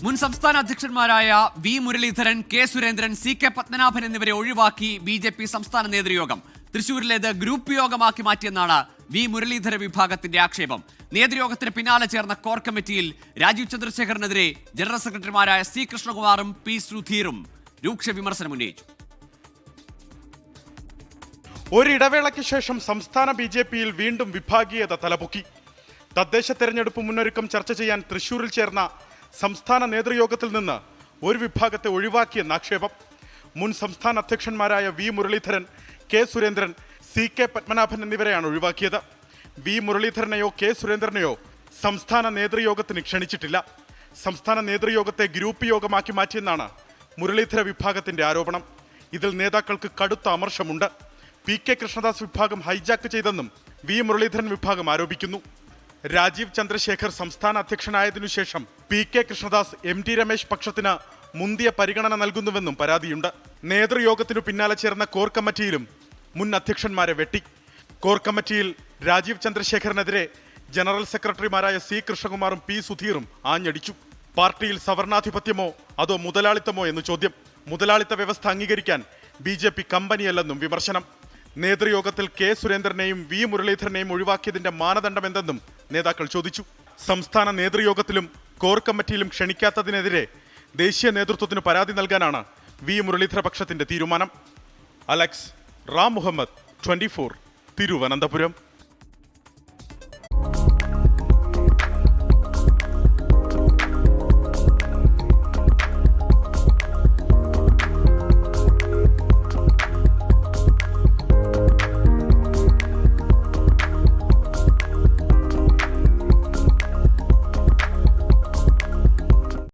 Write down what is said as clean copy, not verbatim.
മുൻ സംസ്ഥാന അധ്യക്ഷന്മാരായ V Muraleedharan, K Surendran, C K Padmanabhan എന്നിവരെ ഒഴിവാക്കി ബി.ജെ.പി. സംസ്ഥാന നേതൃയോഗം. തൃശൂരിലേത് ഗ്രൂപ്പ് യോഗമാക്കി മാറ്റിയെന്നാണ് വി മുരളീധര വിഭാഗത്തിന്റെ ആക്ഷേപം. നേതൃയോഗത്തിന് പിന്നാലെ ചേർന്ന കോർ കമ്മിറ്റിയിൽ രാജീവ് ചന്ദ്രശേഖറിനെതിരെ ജനറൽ സെക്രട്ടറിമാരായ സി കൃഷ്ണകുമാറും പി സുധീറും രൂക്ഷ വിമർശനം ഉന്നയിച്ചു. ഒരിടവേളയ്ക്ക് ശേഷം സംസ്ഥാന ബി.ജെ.പിയിൽ വീണ്ടും വിഭാഗീയത തലപൊക്കി. തദ്ദേശ തെരഞ്ഞെടുപ്പ് മുന്നൊരുക്കം ചർച്ച ചെയ്യാൻ തൃശൂരിൽ ചേർന്ന സംസ്ഥാന നേതൃയോഗത്തിൽ നിന്ന് ഒരു വിഭാഗത്തെ ഒഴിവാക്കിയെന്ന ആക്ഷേപം. മുൻ സംസ്ഥാന അധ്യക്ഷന്മാരായ V Muraleedharan, K Surendran, C K Padmanabhan എന്നിവരെയാണ് ഒഴിവാക്കിയത്. വി മുരളീധരനെയോ കെ സുരേന്ദ്രനെയോ സംസ്ഥാന നേതൃയോഗത്തിന് ക്ഷണിച്ചിട്ടില്ല. സംസ്ഥാന നേതൃയോഗത്തെ ഗ്രൂപ്പ് യോഗമാക്കി മാറ്റിയെന്നാണ് മുരളീധര വിഭാഗത്തിന്റെ ആരോപണം. ഇതിൽ നേതാക്കൾക്ക് കടുത്ത അമർഷമുണ്ട്. പി കെ കൃഷ്ണദാസ് വിഭാഗം ഹൈജാക്ക് ചെയ്തെന്നും വി മുരളീധരൻ വിഭാഗം ആരോപിക്കുന്നു. രാജീവ് ചന്ദ്രശേഖർ സംസ്ഥാന അധ്യക്ഷനായതിനു ശേഷം P K Krishnadas, M T Ramesh പക്ഷത്തിന് മുന്തിയ പരിഗണന നൽകുന്നുവെന്നും പരാതിയുണ്ട്. നേതൃയോഗത്തിനു പിന്നാലെ ചേർന്ന കോർ കമ്മിറ്റിയിലും മുൻ അധ്യക്ഷന്മാരെ വെട്ടി. കോർ കമ്മിറ്റിയിൽ രാജീവ് ചന്ദ്രശേഖറിനെതിരെ ജനറൽ സെക്രട്ടറിമാരായ സി കൃഷ്ണകുമാറും പി സുധീറും ആഞ്ഞടിച്ചു. പാർട്ടിയിൽ സവർണാധിപത്യമോ അതോ മുതലാളിത്തമോ എന്ന് ചോദ്യം. മുതലാളിത്ത വ്യവസ്ഥ അംഗീകരിക്കാൻ ബി.ജെ.പി. കമ്പനിയല്ലെന്നും വിമർശനം. നേതൃയോഗത്തിൽ കെ സുരേന്ദ്രനെയും വി മുരളീധരനെയും ഒഴിവാക്കിയതിന്റെ മാനദണ്ഡം എന്തെന്നും നേതാക്കൾ ചോദിച്ചു. സംസ്ഥാന നേതൃയോഗത്തിലും കോർ കമ്മിറ്റിയിലും ക്ഷണിക്കാത്തതിനെതിരെ ദേശീയ നേതൃത്വത്തിന് പരാതി നൽകാനാണ് വി മുരളീധര പക്ഷത്തിന്റെ തീരുമാനം. അലക്സ് റാം മുഹമ്മദ്, 24, തിരുവനന്തപുരം.